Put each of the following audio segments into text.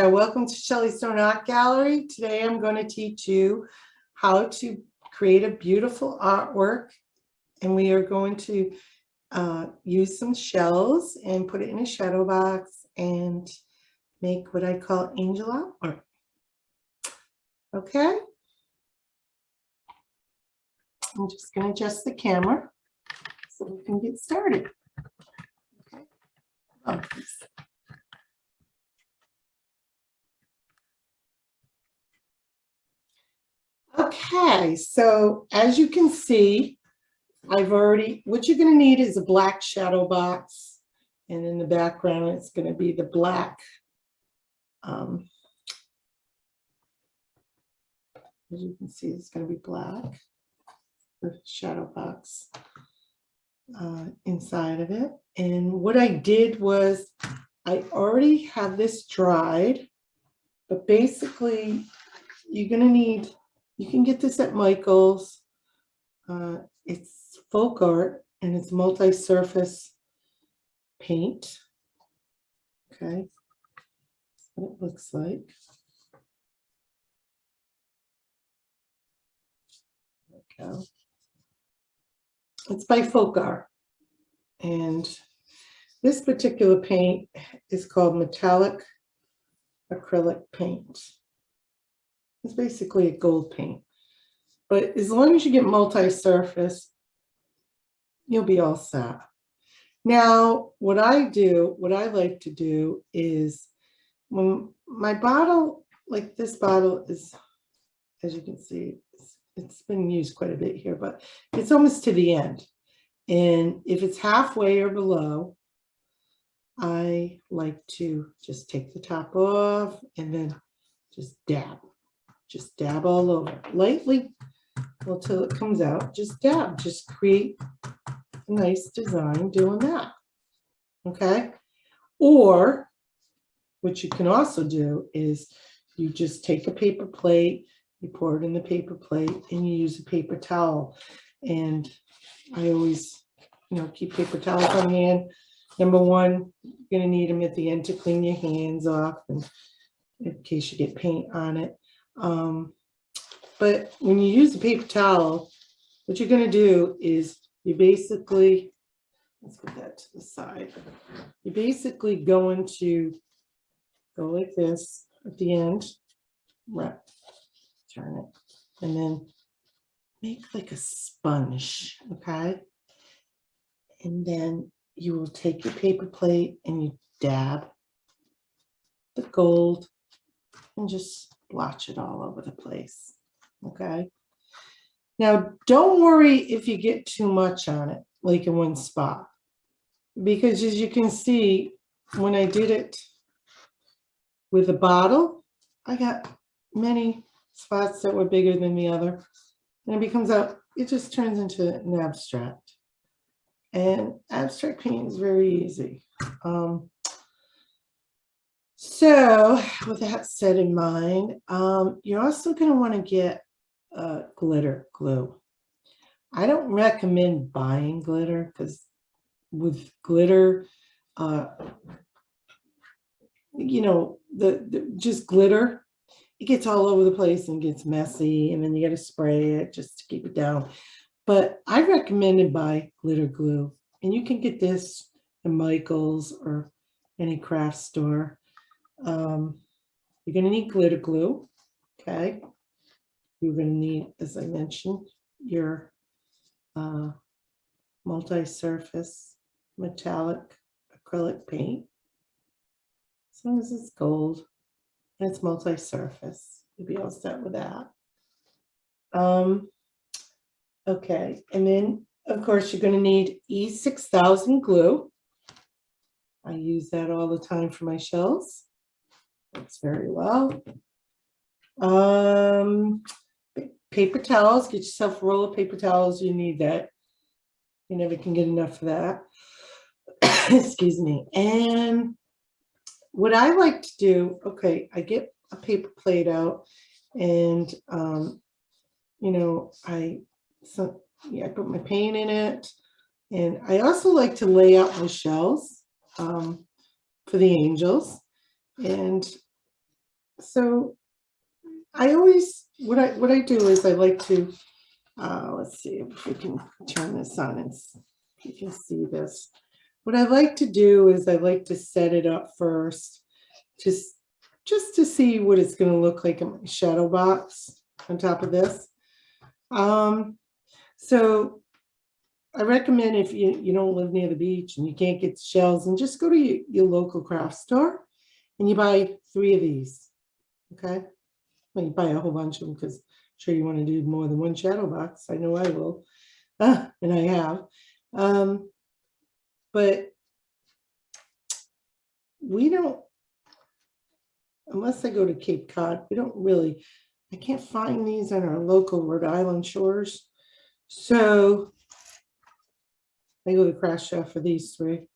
there. Welcome to Shelley Stone Art Gallery. Today I'm going to teach you how to create a beautiful artwork, and we are going to use some shells and put it in a shadow box and make what I call angel artwork. Okay, I'm just going to adjust the camera so we can get started. Okay. Oh, okay, so as you can see, what you're going to need is a black shadow box, and in the background it's going to be the black as you can see, it's going to be black, the shadow box inside of it. And what I did was I already have this dried, but basically you're going to need, you can get this at Michael's. It's FolkArt and it's multi-surface paint. Okay, that's what it looks like. There we go. It's by FolkArt, and this particular paint is called metallic acrylic paint. It's basically a gold paint, but as long as you get multi-surface, you'll be all set. Now, what I like to do is, when my bottle, like this bottle is, as you can see, it's been used quite a bit here, but it's almost to the end. And if it's halfway or below, I like to just take the top off and then just dab all over lightly until it comes out. Just dab, just create a nice design doing that. Okay, or what you can also do is you just take a paper plate, you pour it in the paper plate, and you use a paper towel. And I always, keep paper towels on hand. Number one, you're going to need them at the end to clean your hands off, and in case you get paint on it. But when you use a paper towel, what you're going to do is you basically, let's put that to the side. You're basically going to go like this at the end, right, turn it, and then make like a sponge, okay? And then you will take your paper plate and you dab the gold and just blotch it all over the place, okay? Now, don't worry if you get too much on it, like in one spot, because as you can see, when I did it with a bottle, I got many spots that were bigger than the other, and it becomes out, it just turns into an abstract. And abstract paint is very easy. So with that said in mind, you're also going to want to get glitter glue. I don't recommend buying glitter, because with glitter, just glitter, it gets all over the place and gets messy, and then you got to spray it just to keep it down. But I recommend to buy glitter glue, and you can get this at Michael's or any craft store. You're going to need glitter glue, okay? You're going to need, as I mentioned, your multi-surface metallic acrylic paint. As long as it's gold and it's multi-surface, you'll be all set with that. Okay, and then of course you're going to need E6000 glue. I use that all the time for my shells. Works very well. Paper towels, get yourself a roll of paper towels. You need that. You never can get enough of that. Excuse me. And what I like to do, okay, I get a paper plate out, and I put my paint in it, and I also like to lay out my shells for the angels. And So I always, what I do is I like to, let's see if we can turn this on and you can see this. What I like to do is I like to set it up first, just to see what it's going to look like in my shadow box on top of this. So I recommend if you don't live near the beach and you can't get shells, and just go to your local craft store and you buy 3 of these. Okay. Well, you buy a whole bunch of them because I'm sure you want to do more than one shadow box. I know I will. And I have. But we don't, unless I go to Cape Cod, we don't really, I can't find these on our local Rhode Island shores. So I go to Craft Chef for these 3.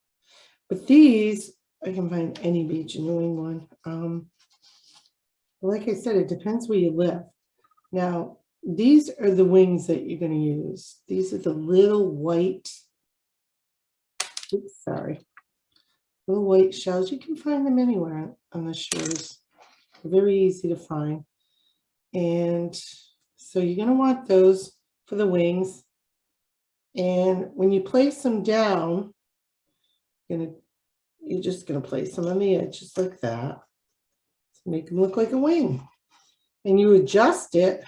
But these, I can find any beach in New England. Like I said, it depends where you live. Now, these are the wings that you're going to use. These are the little white, oops, sorry, little white shells. You can find them anywhere on the shores. They're very easy to find. And so you're going to want those for the wings. And when you place them down, you're just going to place them on the edge just like that to make them look like a wing. And you adjust it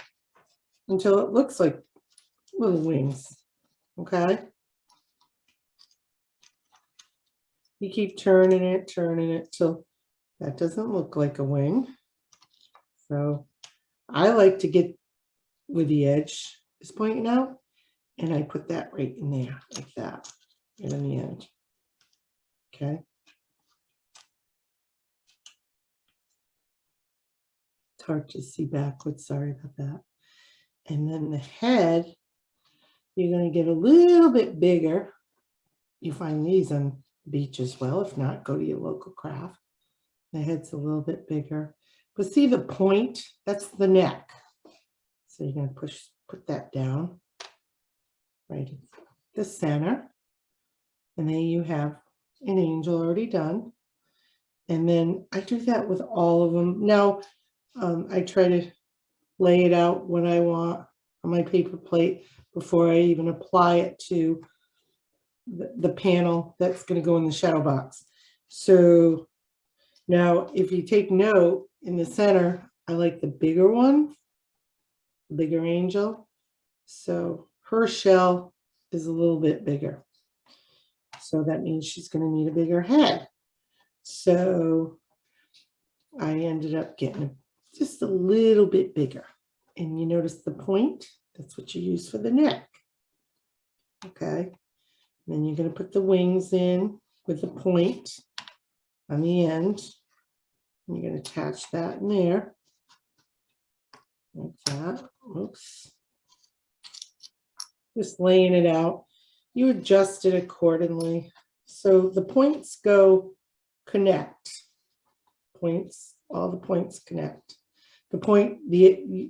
until it looks like little wings. Okay. You keep turning it till that doesn't look like a wing. So I like to get where the edge is pointing out, and I put that right in there like that, right on the edge. Okay. It's hard to see backwards, sorry about that. And then the head, you're going to get a little bit bigger. You find these on the beach as well. If not, go to your local craft. The head's a little bit bigger. But see the point? That's the neck. So you're going to put that down right in the center. And then you have an angel already done. And then I do that with all of them. Now, I try to lay it out what I want on my paper plate before I even apply it to the panel that's going to go in the shadow box. So now if you take note, in the center, I like the bigger one, the bigger angel. So her shell is a little bit bigger. So that means she's going to need a bigger head. So I ended up getting just a little bit bigger. And you notice the point? That's what you use for the neck. Okay. And then you're going to put the wings in with the point on the end. And you're going to attach that in there. Like that. Oops. Just laying it out. You adjust it accordingly. So the points go connect. Points, all the points connect. The point,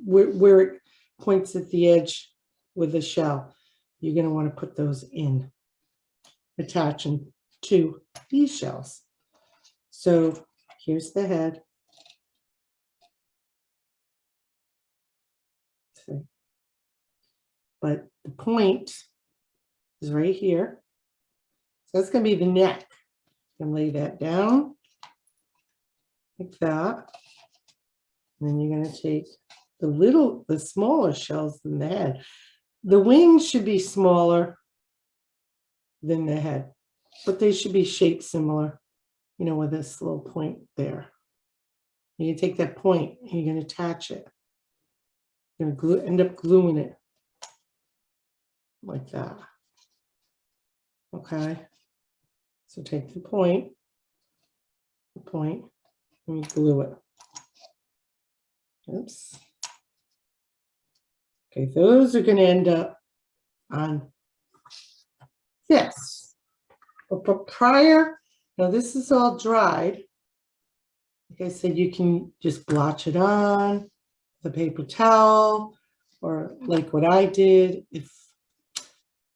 where it points at the edge with the shell, you're going to want to put those in, attaching to these shells. So here's the head. See? But the point is right here. So that's going to be the neck. You can lay that down like that. And then you're going to take the smaller shells than the head. The wings should be smaller than the head, but they should be shaped similar, you know, with this little point there. You take that point and you're going to attach it. You're going to end up gluing it like that. Okay. So take the point, and you glue it. Oops. Okay, those are going to end up on this. But prior, now this is all dried. Like I said, you can just blotch it on the paper towel, or like what I did, if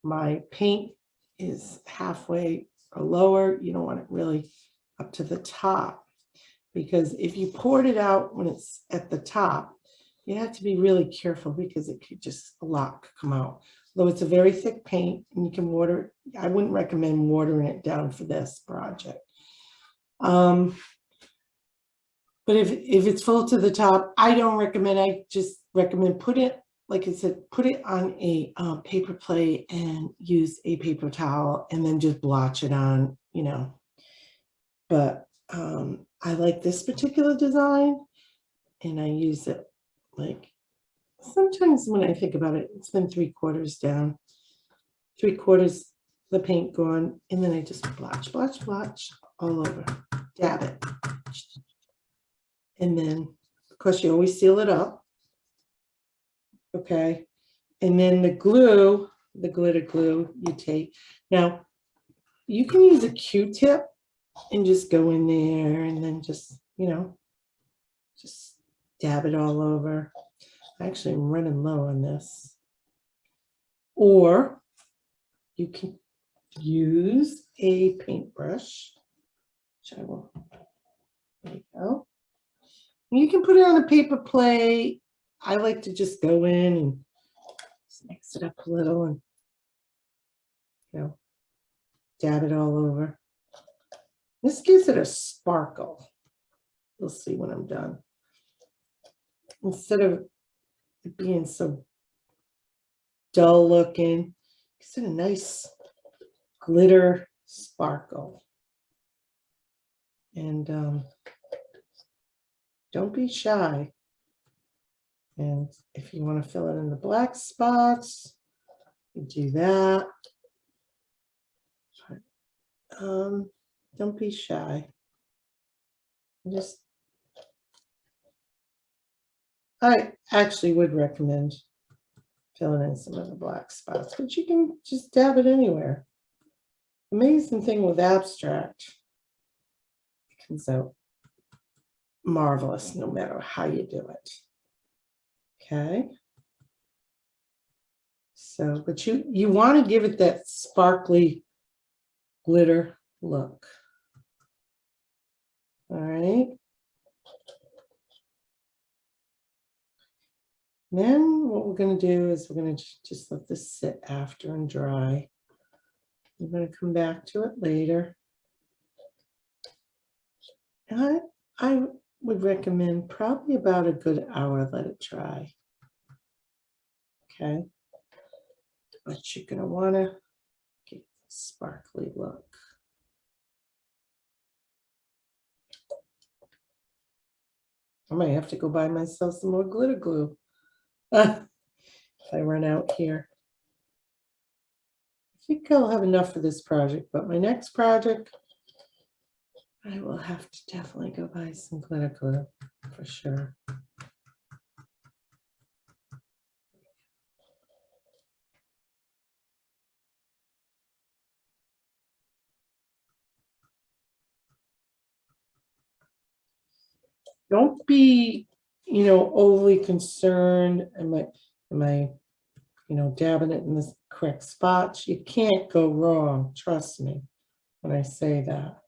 my paint is halfway or lower, you don't want it really up to the top. because if you poured it out when it's at the top, you have to be really careful because it could just, a lot could come out. Though it's a very thick paint and you can water, I wouldn't recommend watering it down for this project. But if it's full to the top, I don't recommend, I just recommend put it, like I said, put it on a paper plate and use a paper towel and then just blotch it on, you know. But I like this particular design and I use it like, sometimes when I think about it, it's been 3/4 down, 3/4 the paint gone, and then I just blotch, blotch, blotch all over, dab it. And then, of course, you always seal it up. Okay. And then the glue, the glitter glue you take. Now, you can use a Q-tip and just go in there and then just, you know, just dab it all over. Actually, I'm running low on this. Or you can use a paintbrush, which I will, there you go. You can put it on a paper plate. I like to just go in and mix it up a little and, you know, dab it all over. This gives it a sparkle. You'll see when I'm done. Instead of it being so dull looking, it's a nice glitter sparkle. And don't be shy. And if you want to fill it in the black spots, you do that. Don't be shy. Just, I actually would recommend filling in some of the black spots, but you can just dab it anywhere. Amazing thing with abstract, it comes out marvelous no matter how you do it. Okay. So, but you want to give it that sparkly glitter look. All right. Then what we're going to do is we're going to just let this sit after and dry. We're going to come back to it later. And I would recommend probably about a good hour, let it dry. Okay. But you're going to want to get a sparkly look. I might have to go buy myself some more glitter glue if I run out here. I think I'll have enough for this project, but my next project, I will have to definitely go buy some glitter glue for sure. Don't be, you know, overly concerned. Am I, you know, dabbing it in the correct spots? You can't go wrong. Trust me when I say that.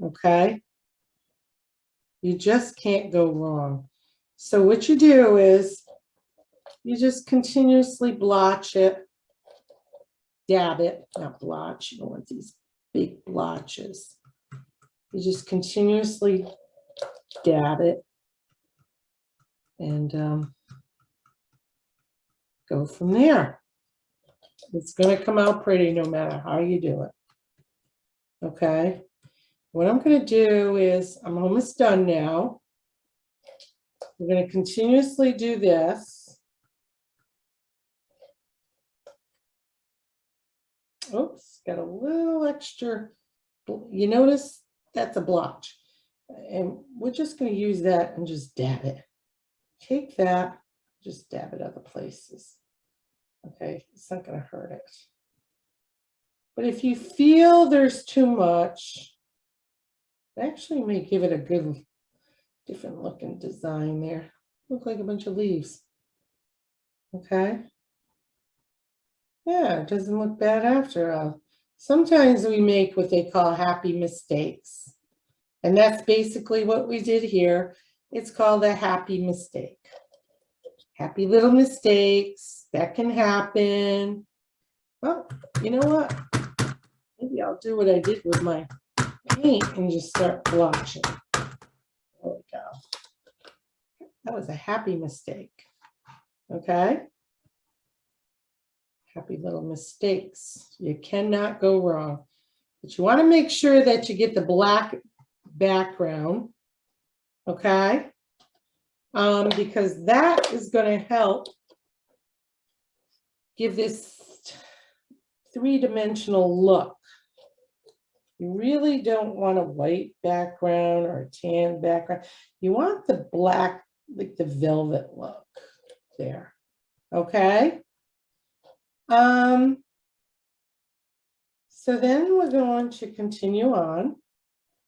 Okay. You just can't go wrong. So what you do is you just continuously blotch it, dab it, not blotch. You don't want these big blotches. You just continuously dab it and go from there. It's going to come out pretty no matter how you do it. Okay. What I'm going to do is, I'm almost done now. We're going to continuously do this. Oops, got a little extra. You notice that's a blotch. And we're just going to use that and just dab it. Take that, just dab it other places. Okay, it's not going to hurt it. But if you feel there's too much, it actually may give it a good, different looking design there. Look like a bunch of leaves. Okay. Yeah, it doesn't look bad after all. Sometimes we make what they call happy mistakes. And that's basically what we did here. It's called a happy mistake. Happy little mistakes that can happen. Well, you know what? Maybe I'll do what I did with my paint and just start blotching. There we go. That was a happy mistake. Okay. Happy little mistakes. You cannot go wrong. But you want to make sure that you get the black background. Okay. Because that is going to help give this three-dimensional look. You really don't want a white background or a tan background. You want the black, like the velvet look there. Okay. So then we're going to continue on.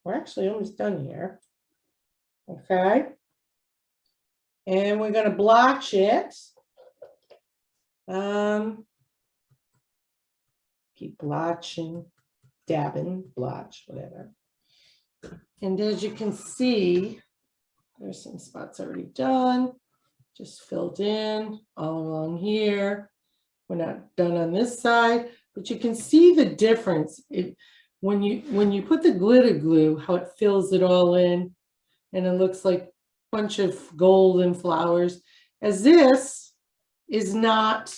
We're actually almost done here. Okay. And we're going to blotch it. Keep blotching, dabbing, blotch, whatever. And as you can see, there's some spots already done, just filled in all along here. We're not done on this side, but you can see the difference. When you put the glitter glue, how it fills it all in, and it looks like a bunch of golden flowers. As this is not,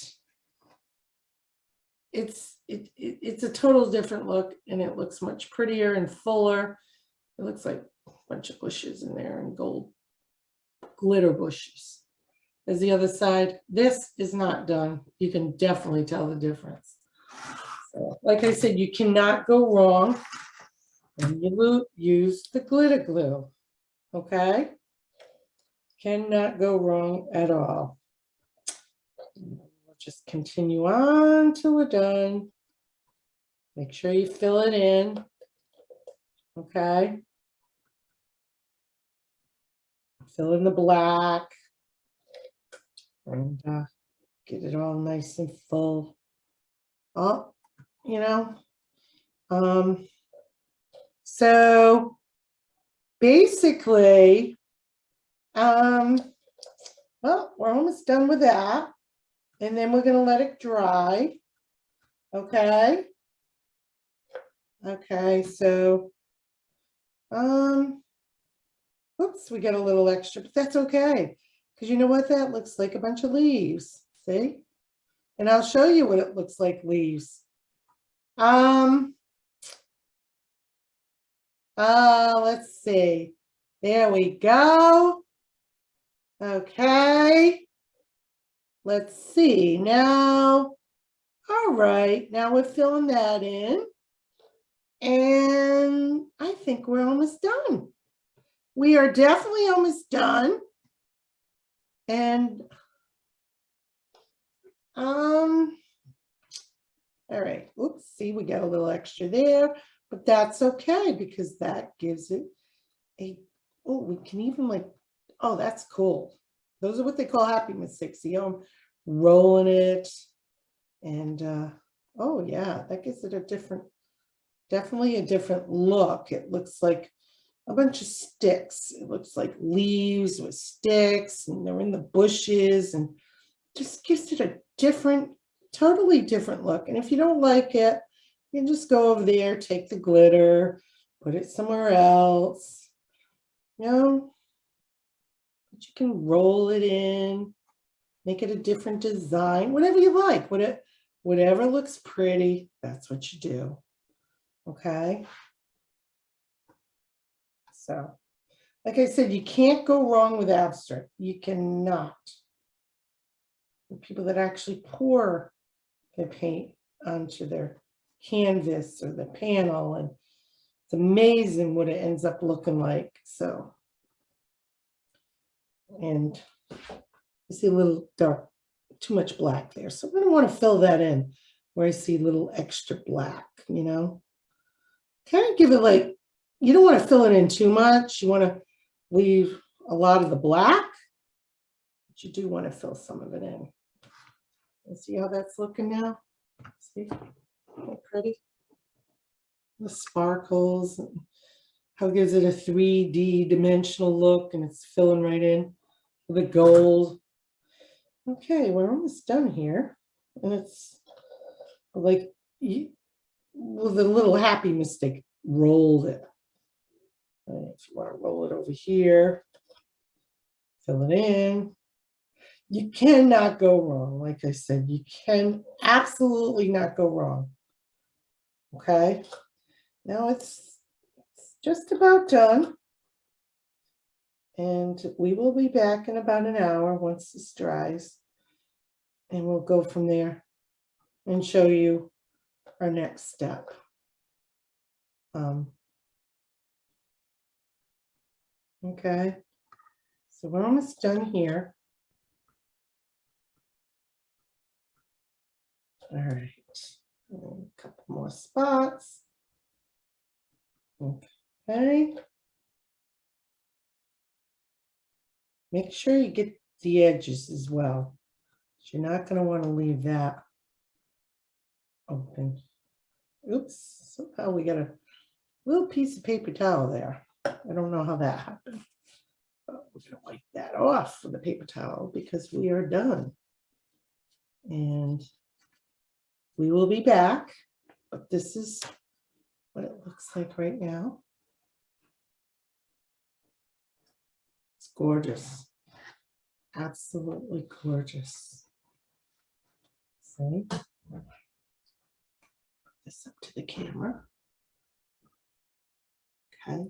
it's a total different look, and it looks much prettier and fuller. It looks like a bunch of bushes in there and gold glitter bushes. As the other side, this is not done. You can definitely tell the difference. So, like I said, you cannot go wrong when you use the glitter glue. Okay? Cannot go wrong at all. We'll just continue on till we're done. Make sure you fill it in. Okay? Fill in the black. And get it all nice and full. Oh, you know. So basically, well, we're almost done with that. And then we're going to let it dry. Okay. Okay, so, oops, we got a little extra, but that's okay. Because you know what? That looks like a bunch of leaves. See? And I'll show you what it looks like leaves. Let's see. There we go. Okay. Let's see now. All right. Now we're filling that in. And I think we're almost done. We are definitely almost done. And all right, oops, see, we got a little extra there, but that's okay because that gives it a, oh, we can even like, oh, that's cool. Those are what they call happy mistakes. See how I'm rolling it, and oh yeah, that gives it a different, definitely a different look. It looks like a bunch of sticks. It looks like leaves with sticks, and they're in the bushes, and just gives it a different, totally different look. And if you don't like it, you can just go over there, take the glitter, put it somewhere else, you know, but you can roll it in, make it a different design, whatever you like, whatever looks pretty, that's what you do. Okay. So, like I said, you can't go wrong with abstract. You cannot. The people that actually pour their paint onto their canvas or the panel, and it's amazing what it ends up looking like. So, and you see a little dark, too much black there. So I'm going to want to fill that in where I see a little extra black, you know. Kind of give it like, you don't want to fill it in too much. You want to leave a lot of the black, but you do want to fill some of it in. And see how that's looking now? See how pretty? The sparkles, and how it gives it a 3D dimensional look, and it's filling right in with the gold. Okay, we're almost done here. And it's like, with a little happy mistake, rolled it. And if you want to roll it over here, fill it in. You cannot go wrong. Like I said, you can absolutely not go wrong. Okay, now it's just about done. And we will be back in about an hour once this dries. And we'll go from there and show you our next step. Okay, so we're almost done here. All right, a couple more spots. Okay. Make sure you get the edges as well. You're not going to want to leave that open. Oops, somehow we got a little piece of paper towel there. I don't know how that happened. But we're going to wipe that off with the paper towel because we are done. And we will be back, but this is what it looks like right now. It's gorgeous. Absolutely gorgeous. See? Put this up to the camera. Okay.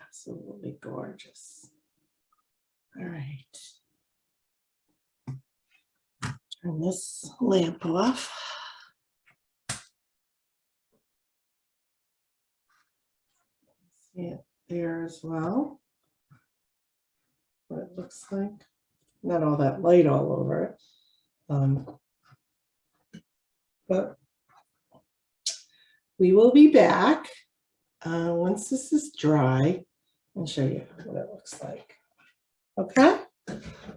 Absolutely gorgeous. All right. Turn this lamp off. See it there as well. What it looks like. Not all that light all over it. But we will be back once this is dry and show you what it looks like. Okay?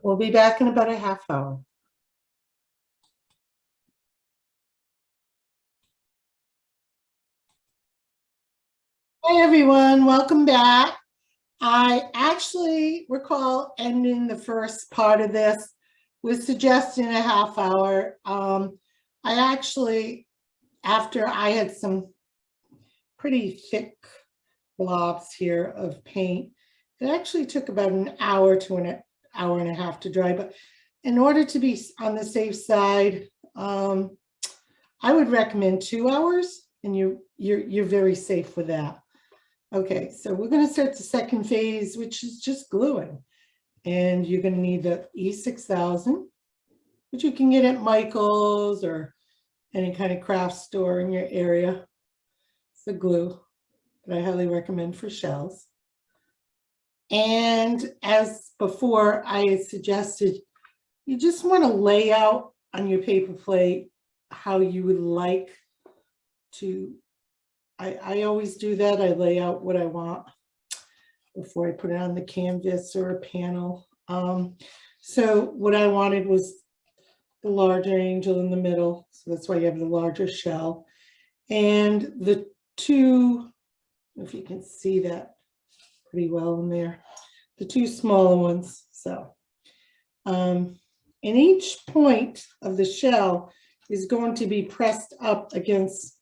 We'll be back in about a half hour. Hey everyone, welcome back. I actually recall ending the first part of this with suggesting a half hour. I actually, after I had some pretty thick blobs here of paint, it actually took about an hour to an hour and a half to dry. But in order to be on the safe side, I would recommend 2 hours, and you're very safe with that. Okay, so we're going to start the second phase, which is just gluing. And you're going to need the E6000, which you can get at Michael's or any kind of craft store in your area. It's the glue that I highly recommend for shells. And as before, I had suggested you just want to lay out on your paper plate how you would like to. I always do that. I lay out what I want before I put it on the canvas or a panel. So what I wanted was the larger angel in the middle. So that's why you have the larger shell. And the two, if you can see that pretty well in there, the two smaller ones. So and each point of the shell is going to be pressed up against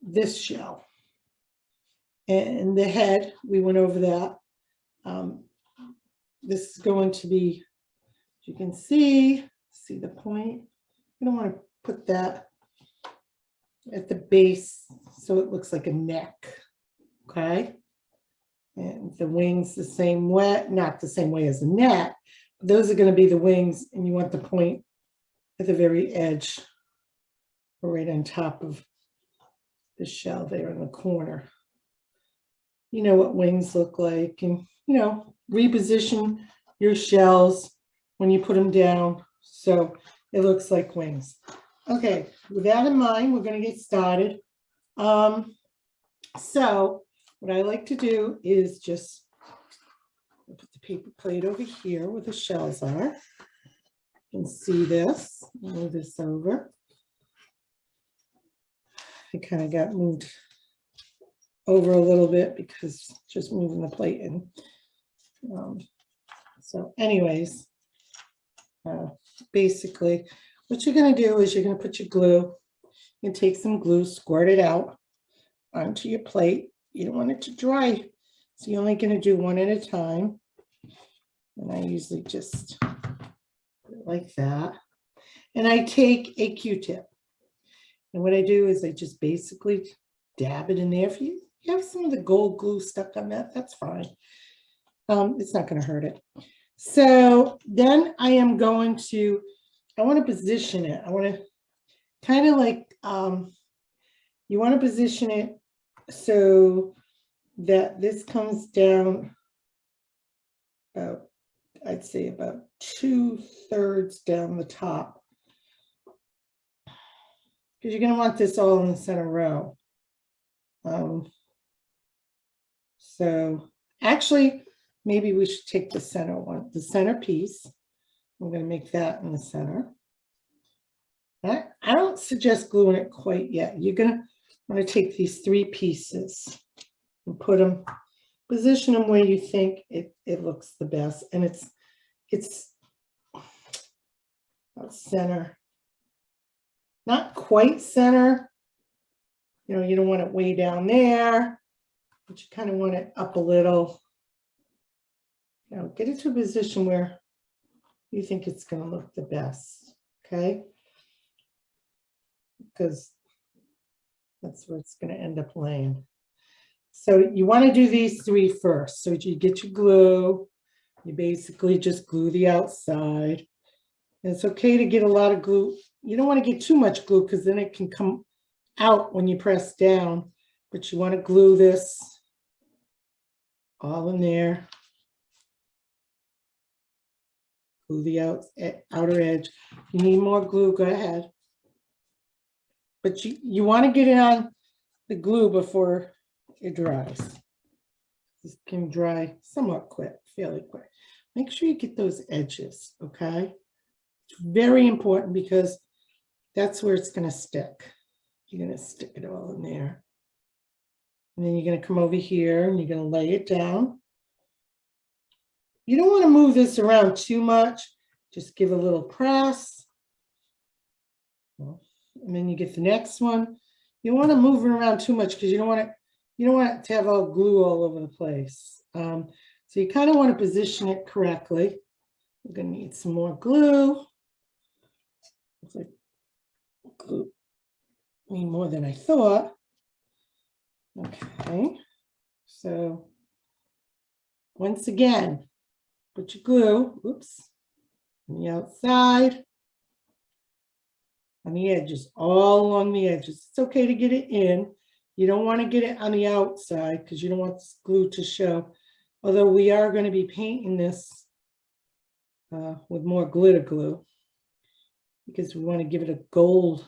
this shell. And the head, we went over that. This is going to be, as you can see the point. I don't want to put that at the base so it looks like a neck. Okay. And the wings the same way, not the same way as the neck, but those are going to be the wings, and you want the point at the very edge or right on top of the shell there in the corner. You know what wings look like, and reposition your shells when you put them down so it looks like wings. Okay, with that in mind, we're going to get started. So what I like to do is just put the paper plate over here where the shells are. You can see this. Move this over. It kind of got moved over a little bit because just moving the plate in. So anyways, basically what you're going to do is you're going to put your glue, you take some glue, squirt it out onto your plate. You don't want it to dry, so you're only going to do one at a time. And I usually just put it like that. And I take a Q-tip. And what I do is I just basically dab it in there. If you have some of the gold glue stuck on that, that's fine. It's not going to hurt it. So then I am going to, I want to position it. I want to kind of like, you want to position it so that this comes down about, I'd say about 2/3 down the top. Because you're going to want this all in the center row. So actually, maybe we should take the center one, the center piece. I'm going to make that in the center. I don't suggest gluing it quite yet. You're going to want to take these 3 pieces and put them, position them where you think it looks the best. And it's center. Not quite center. You know, you don't want it way down there, but you kind of want it up a little. You know, get it to a position where you think it's going to look the best, okay? Because that's where it's going to end up laying. So you want to do these 3 first. So you get your glue. You basically just glue the outside. And it's okay to get a lot of glue. You don't want to get too much glue because then it can come out when you press down. But you want to glue this all in there. Glue the outer edge. If you need more glue, go ahead. But you want to get it on the glue before it dries. This can dry somewhat quick, fairly quick. Make sure you get those edges, okay? It's very important because that's where it's going to stick. You're going to stick it all in there. And then you're going to come over here and you're going to lay it down. You don't want to move this around too much. Just give a little press. And then you get the next one. You don't want to move it around too much because you don't want it to have all glue all over the place. So you kind of want to position it correctly. We're going to need some more glue. Looks like glue. I need more than I thought. Okay. So once again, put your glue, oops, on the outside, on the edges, all along the edges. It's okay to get it in. You don't want to get it on the outside because you don't want this glue to show. Although we are going to be painting this with more glitter glue because we want to give it a gold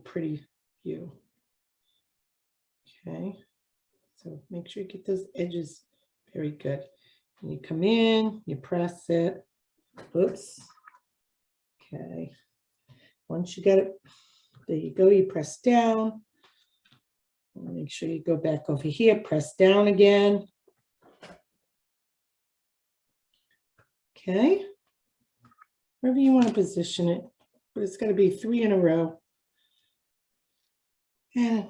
pretty hue. Okay, so make sure you get those edges very good. And you come in, you press it. Oops. Okay. Once you get it, there you go. You press down. Make sure you go back over here, press down again. Okay. Wherever you want to position it, but it's going to be 3 in a row. And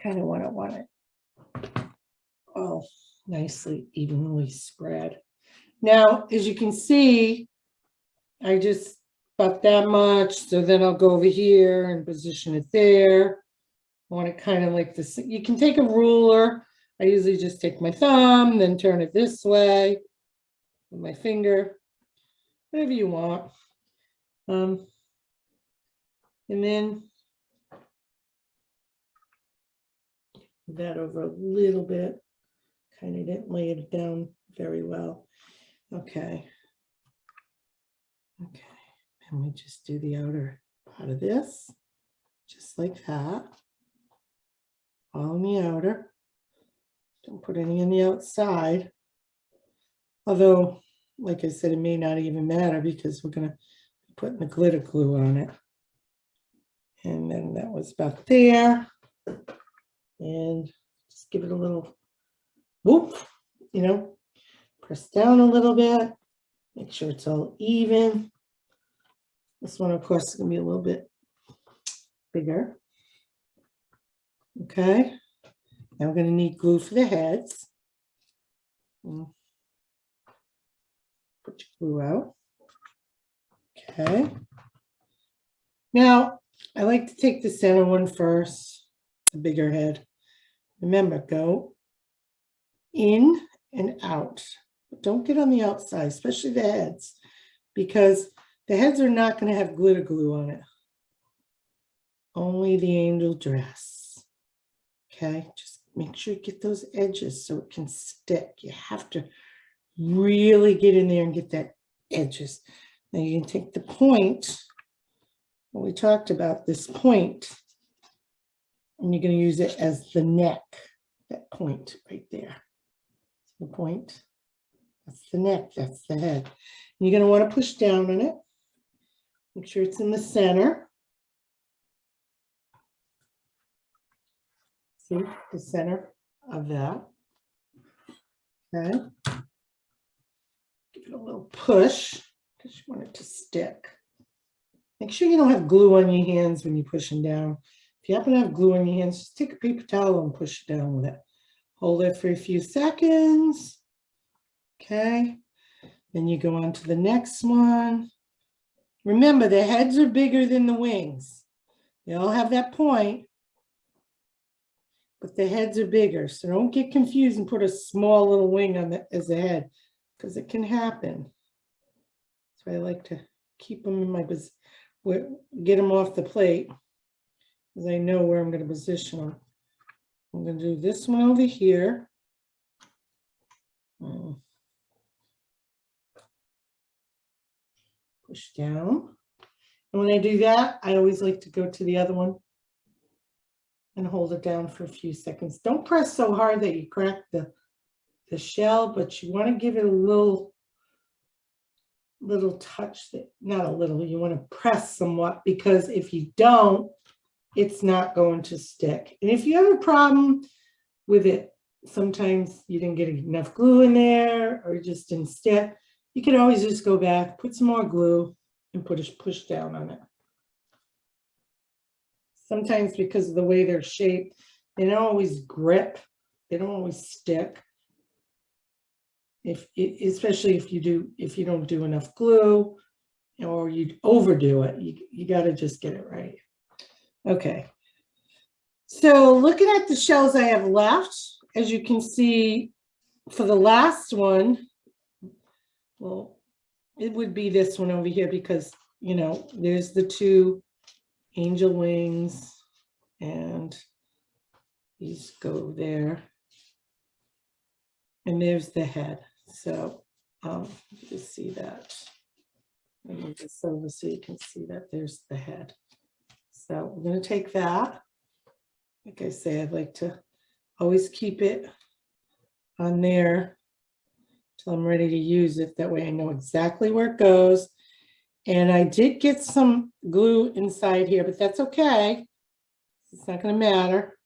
kind of want it all nicely, evenly spread. Now, as you can see, I just about that much. So then I'll go over here and position it there. I want it kind of like this. You can take a ruler. I usually just take my thumb, then turn it this way with my finger, whatever you want. And then that over a little bit. Kind of didn't lay it down very well. Okay. Okay. And we just do the outer part of this, just like that. All in the outer. Don't put any on the outside. Although, like I said, it may not even matter because we're going to be putting the glitter glue on it. And then that was about there. and just give it a little whoop, you know, press down a little bit, make sure it's all even. This one, of course, is going to be a little bit bigger. Okay, now we're going to need glue for the heads. Put your glue out. Okay. Now, I like to take the center one first, the bigger head. Remember, go in and out. Don't get on the outside, especially the heads, because the heads are not going to have glitter glue on it. Only the angel dress. Okay, just make sure you get those edges so it can stick. You have to really get in there and get that edges. Now you can take the point, what we talked about, this point, and you're going to use it as the neck, that point right there. The point, that's the neck, that's the head. And you're going to want to push down on it. Make sure it's in the center. See, the center of that. Okay. Give it a little push because you want it to stick. Make sure you don't have glue on your hands when you're pushing down. If you happen to have glue on your hands, just take a paper towel and push it down with it. Hold it for a few seconds. Okay. Then you go on to the next one. Remember, the heads are bigger than the wings. They all have that point, but the heads are bigger. So don't get confused and put a small little wing on the, as a head, because it can happen. So I like to keep them in my, get them off the plate, because I know where I'm going to position them. I'm going to do this one over here. Push down. And when I do that, I always like to go to the other one and hold it down for a few seconds. Don't press so hard that you crack the shell, but you want to give it a little touch, that not a little, you want to press somewhat, because if you don't, it's not going to stick. And if you have a problem with it, sometimes you didn't get enough glue in there or it just didn't stick, you can always just go back, put some more glue and push down on it. Sometimes because of the way they're shaped, they don't always grip, they don't always stick. Especially if you don't do enough glue or you overdo it, you got to just get it right. Okay. So looking at the shells I have left, as you can see, for the last one, well, it would be this one over here, because, you know, there's the two angel wings and these go there. And there's the head. So you see that. Let me move this over so you can see that there's the head. So we're going to take that. Like I say, I'd like to always keep it on there till I'm ready to use it. That way I know exactly where it goes. And I did get some glue inside here, but that's okay. It's not going to matter.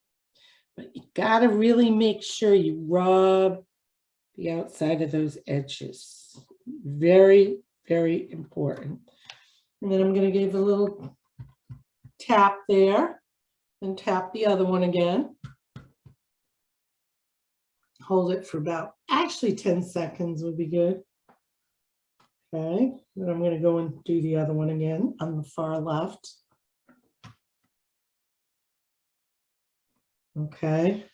But you got to really make sure you rub the outside of those edges. Very, very important. And then I'm going to give a little tap there and tap the other one again. Hold it for about, actually 10 seconds would be good. Okay, then I'm going to go and do the other one again on the far left. Okay.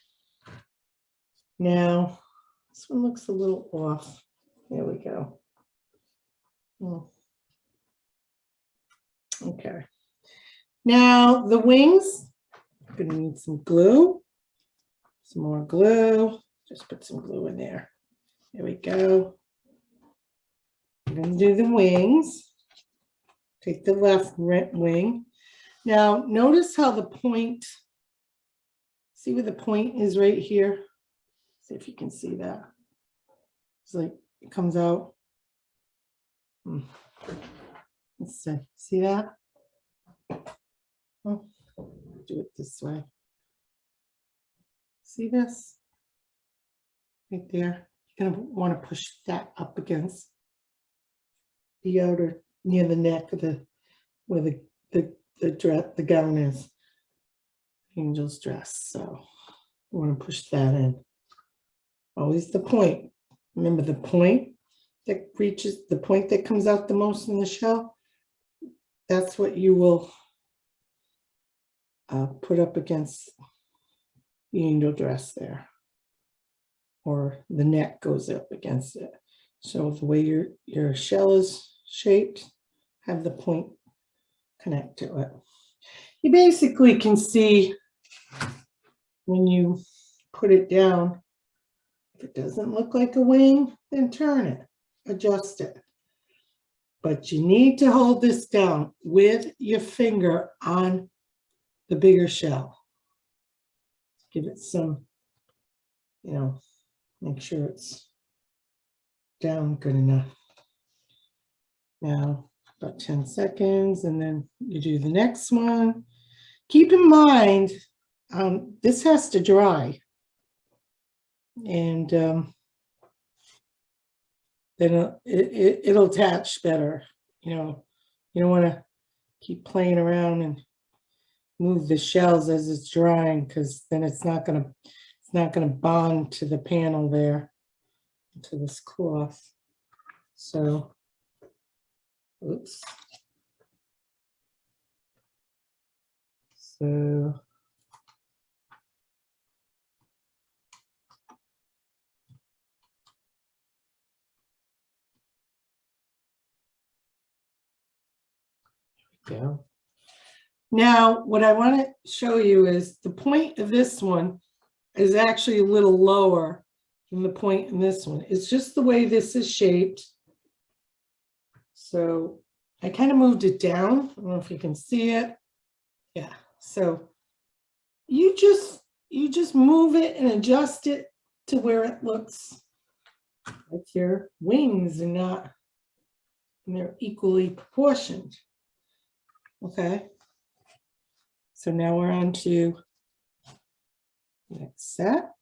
Now, this one looks a little off. There we go. Okay. Now, the wings, I'm going to need some glue. Some more glue. Just put some glue in there. There we go. I'm going to do the wings. Take the left wing. Now, notice how the point, see where the point is right here? See if you can see that. It's like it comes out. Let's see that? Oh, do it this way. See this? Right there. You're going to want to push that up against the outer, near the neck of the, where the gown is. Angel's dress. So you want to push that in. Always the point. Remember the point that reaches, the point that comes out the most in the shell? That's what you will put up against the angel dress there. Or the neck goes up against it. So the way your shell is shaped, have the point connect to it. You basically can see when you put it down, if it doesn't look like a wing, then turn it, adjust it. But you need to hold this down with your finger on the bigger shell. Give it some, make sure it's down good enough. Now, about 10 seconds, and then you do the next one. Keep in mind, this has to dry. And then it'll attach better. You don't want to keep playing around and move the shells as it's drying, because then it's not gonna bond to the panel there, to this cloth. So, oops. So go. Now, what I want to show you is the point of this one is actually a little lower than the point in this one. It's just the way this is shaped. So I kind of moved it down. I don't know if you can see it. Yeah. So you just move it and adjust it to where it looks like your wings and they're equally proportioned. Okay, so now we're on to the next set.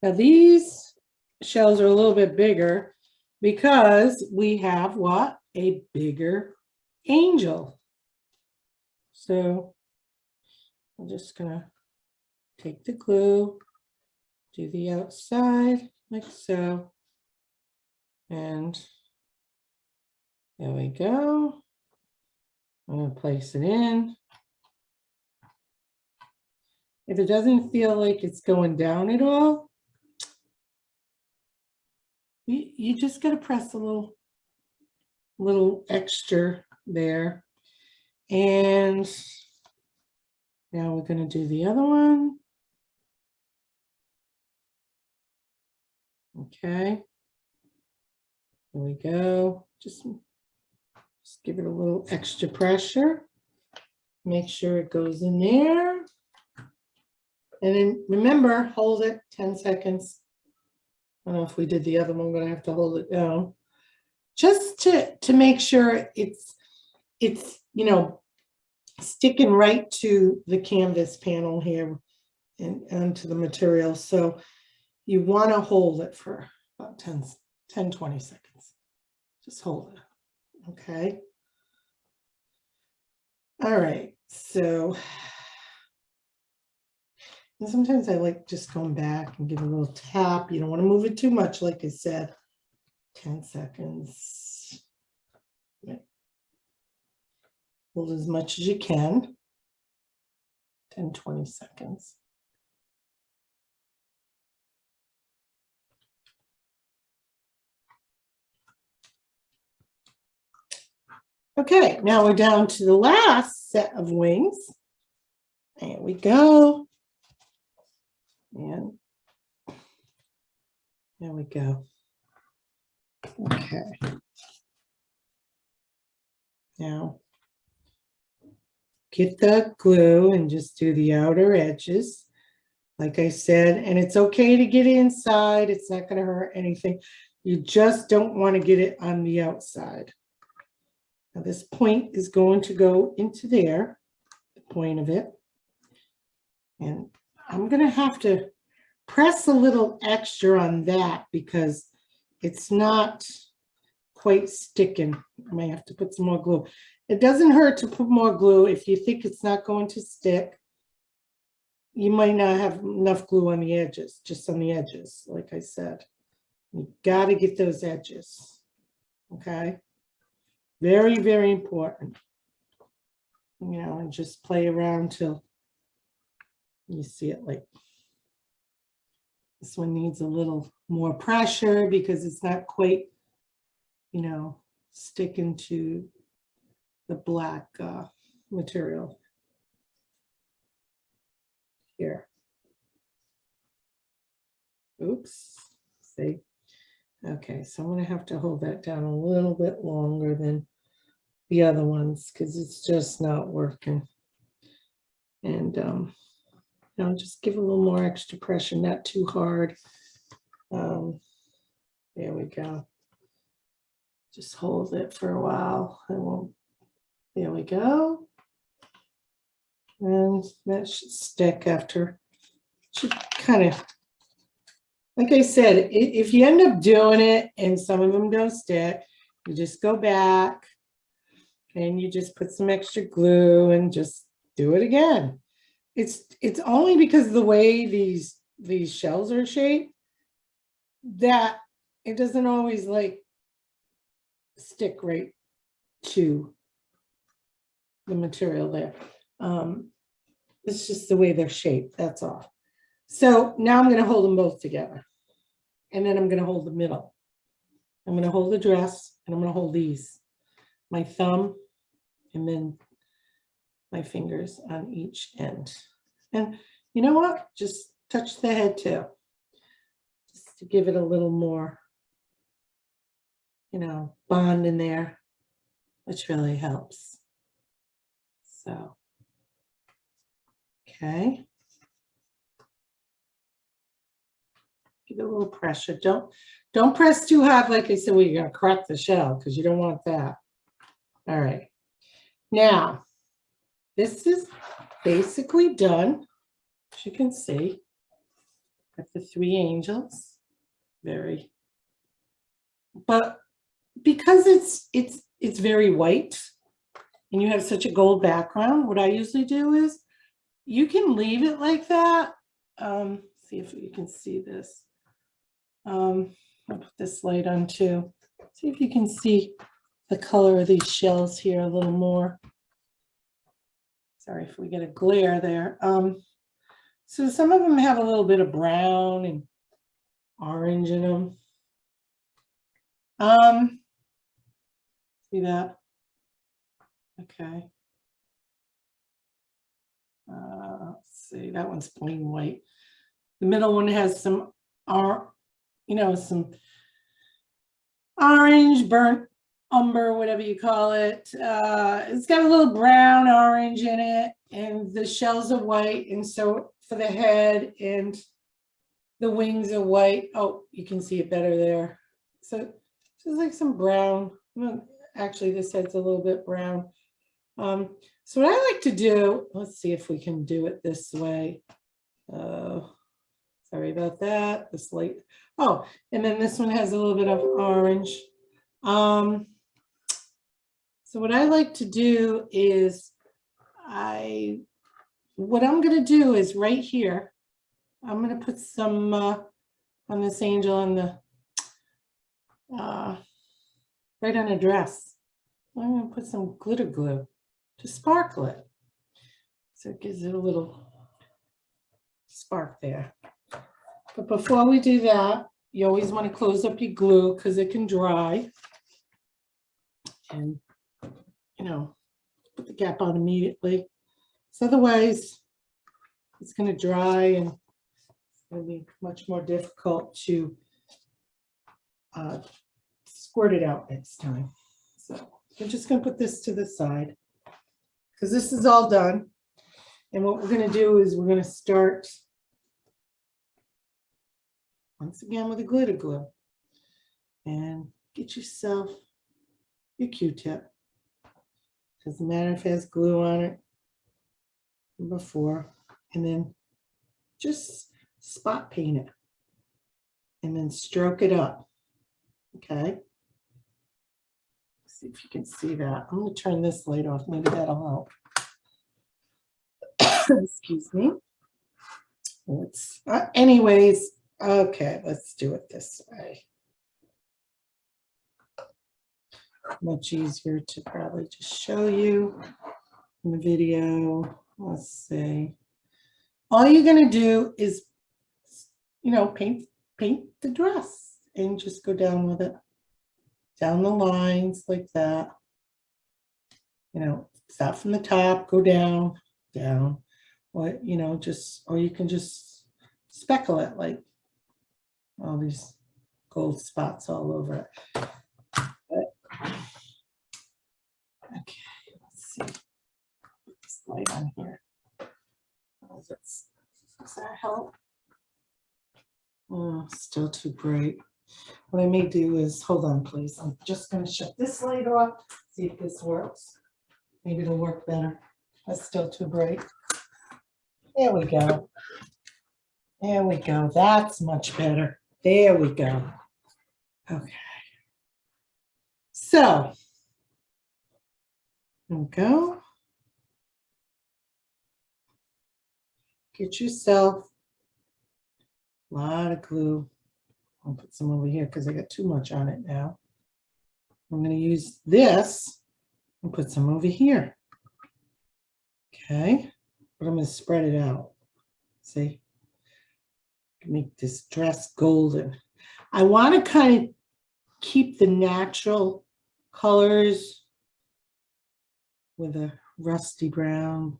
Now these shells are a little bit bigger because we have what? A bigger angel. So I'm just gonna take the glue, do the outside like so, and there we go. I'm going to place it in. If it doesn't feel like it's going down at all, you just got to press a little extra there. And now we're going to do the other one. Okay. Here we go. Just give it a little extra pressure. Make sure it goes in there. And then remember, hold it 10 seconds. I don't know if we did the other one, but I have to hold it down. Just to make sure it's sticking right to the canvas panel here and to the material. So you want to hold it for about 10, 20 seconds. Just hold it. Okay. All right. So, and sometimes I like just going back and give a little tap. You don't want to move it too much, like I said. 10 seconds. Hold as much as you can. 10, 20 seconds. Okay, now we're down to the last set of wings. There we go. And there we go. Okay. Now, get the glue and just do the outer edges, like I said, and it's okay to get inside. It's not going to hurt anything. You just don't want to get it on the outside. Now this point is going to go into there, the point of it. And I'm going to have to press a little extra on that because it's not quite sticking. I might have to put some more glue. It doesn't hurt to put more glue if you think it's not going to stick. You might not have enough glue on the edges, just on the edges, like I said. You got to get those edges, okay? Very, very important. You know, and just play around till you see it. Like this one needs a little more pressure because it's not quite, you know, sticking to the black material here. Oops, see. Okay, so I'm going to have to hold that down a little bit longer than the other ones because it's just not working. And you know, just give a little more extra pressure, not too hard. There we go. Just hold it for a while. I won't. There we go. And that should stick after. Should kind of, like I said, if you end up doing it and some of them don't stick, you just go back and you just put some extra glue and just do it again. It's only because of the way these shells are shaped that it doesn't always like stick right to the material there. It's just the way they're shaped, that's all. So now I'm going to hold them both together. And then I'm going to hold the middle. I'm going to hold the dress and I'm going to hold these. My thumb and then my fingers on each end. And you know what? Just touch the head too. Just to give it a little more, you know, bond in there, which really helps. So, okay. Give it a little pressure. Don't press too hard. Like I said, well, you're going to crack the shell because you don't want that. All right. Now, this is basically done. As you can see, got the 3 angels. Very, but because it's very white and you have such a gold background, what I usually do is you can leave it like that. See if you can see this. I'll put this light on too. See if you can see the color of these shells here a little more. Sorry if we get a glare there. So some of them have a little bit of brown and orange in them. See that? Okay. Let's see, that one's plain white. The middle one has some, you know, some orange, burnt umber, whatever you call it. It's got a little brown orange in it, and the shells are white. And so for the head and the wings are white. Oh, you can see it better there. So it's like some brown. Well, actually, this head's a little bit brown. So what I like to do, let's see if we can do it this way. Sorry about that. This light. Oh, and then this one has a little bit of orange. So what I like to do is what I'm going to do is right here, I'm going to put some on this angel on the right on a dress. I'm going to put some glitter glue to sparkle it. So it gives it a little spark there. But before we do that, you always want to close up your glue because it can dry. And, you know, put the cap on immediately. So otherwise, it's going to dry and it's going to be much more difficult to squirt it out next time. So I'm just going to put this to the side because this is all done. And what we're going to do is we're going to start once again with a glitter glue. And get yourself your Q-tip. Doesn't matter if it has glue on it before. And then just spot paint it and then stroke it up. Okay. See if you can see that. I'm going to turn this light off. Maybe that'll help. Excuse me. Let's, anyways, okay, let's do it this way. Much easier to probably just show you in the video. Let's see. All you're going to do is, you know, paint the dress and just go down with it. Down the lines like that. You know, start from the top, go down, down. Or, you know, just, or you can just speckle it like all these gold spots all over it. But, okay, let's see. Put this light on here. Does that help? Oh, still too bright. What I may do is, hold on, please. I'm just going to shut this light off, see if this works. Maybe it'll work better. That's still too bright. There we go. There we go. That's much better. There we go. Okay. So, there we go. Get yourself a lot of glue. I'll put some over here because I got too much on it now. I'm going to use this and put some over here. Okay, but I'm going to spread it out. See? Make this dress golden. I want to kind of keep the natural colors with a rusty brown,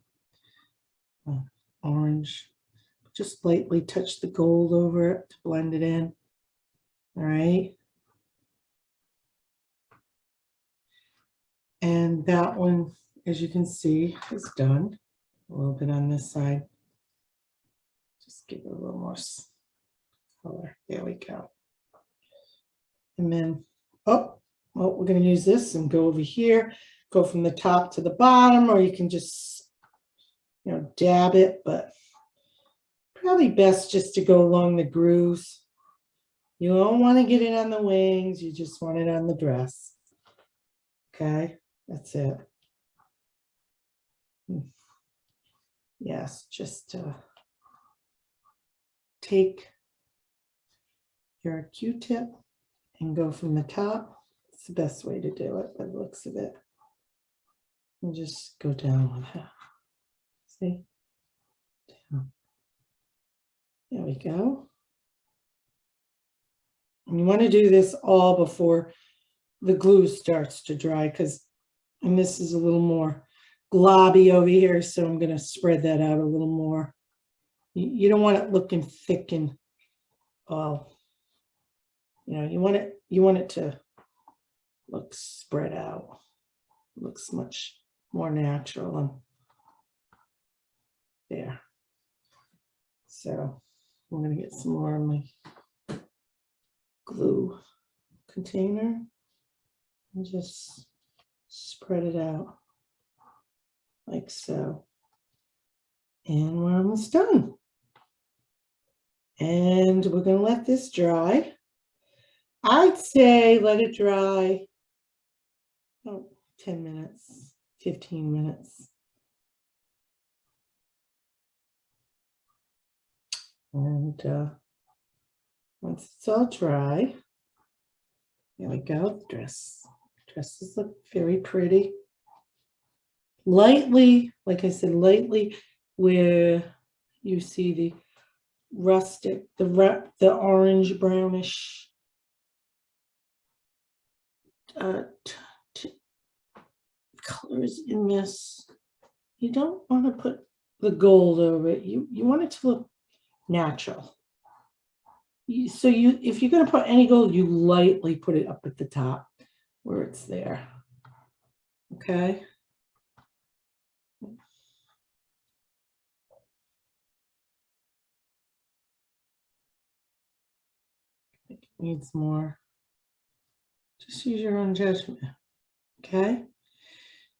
orange. Just lightly touch the gold over it to blend it in. All right. And that one, as you can see, is done. A little bit on this side. Just give it a little more color. There we go. And then, oh, well, we're going to use this and go over here, go from the top to the bottom, or you can just, you know, dab it, but probably best just to go along the grooves. You don't want to get it on the wings. You just want it on the dress. Okay, that's it. Yes, just take your Q-tip and go from the top. It's the best way to do it by the looks of it. And just go down with it. See? Down. There we go. And you want to do this all before the glue starts to dry, because, and this is a little more globby over here, so I'm going to spread that out a little more. You don't want it looking thick and all, you know, you want it to look spread out. It looks much more natural and there. So I'm going to get some more of my glue container and just spread it out like so. And we're almost done. And we're going to let this dry. I'd say let it dry 10 minutes, 15 minutes. And once it's all dry, there we go. Dresses look very pretty. Lightly, like I said, lightly where you see the rustic, the orange brownish colors in this. You don't want to put the gold over it. You want it to look natural. So if you're going to put any gold, you lightly put it up at the top where it's there. Okay. It needs more. Just use your own judgment. Okay.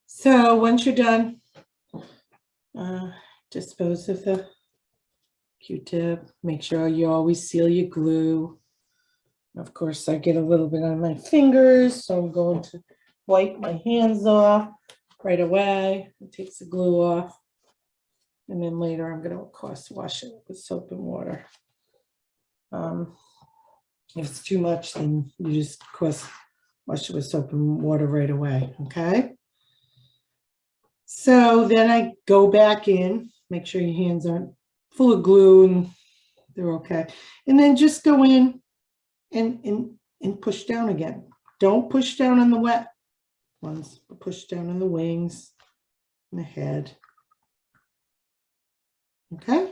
So once you're done, dispose of the Q-tip. Make sure you always seal your glue. Of course, I get a little bit on my fingers, so I'm going to wipe my hands off right away. It takes the glue off. And then later I'm going to, of course, wash it with soap and water. If it's too much, then you just, of course, wash it with soap and water right away, okay? So then I go back in, make sure your hands aren't full of glue and they're okay. And then just go in and push down again. Don't push down on the wet ones, but push down on the wings and the head. Okay?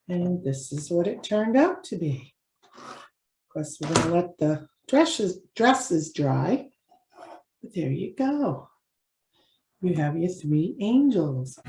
And this is what it turned out to be. Of course, we're going to let the dresses dry. But there you go. You have your 3 angels.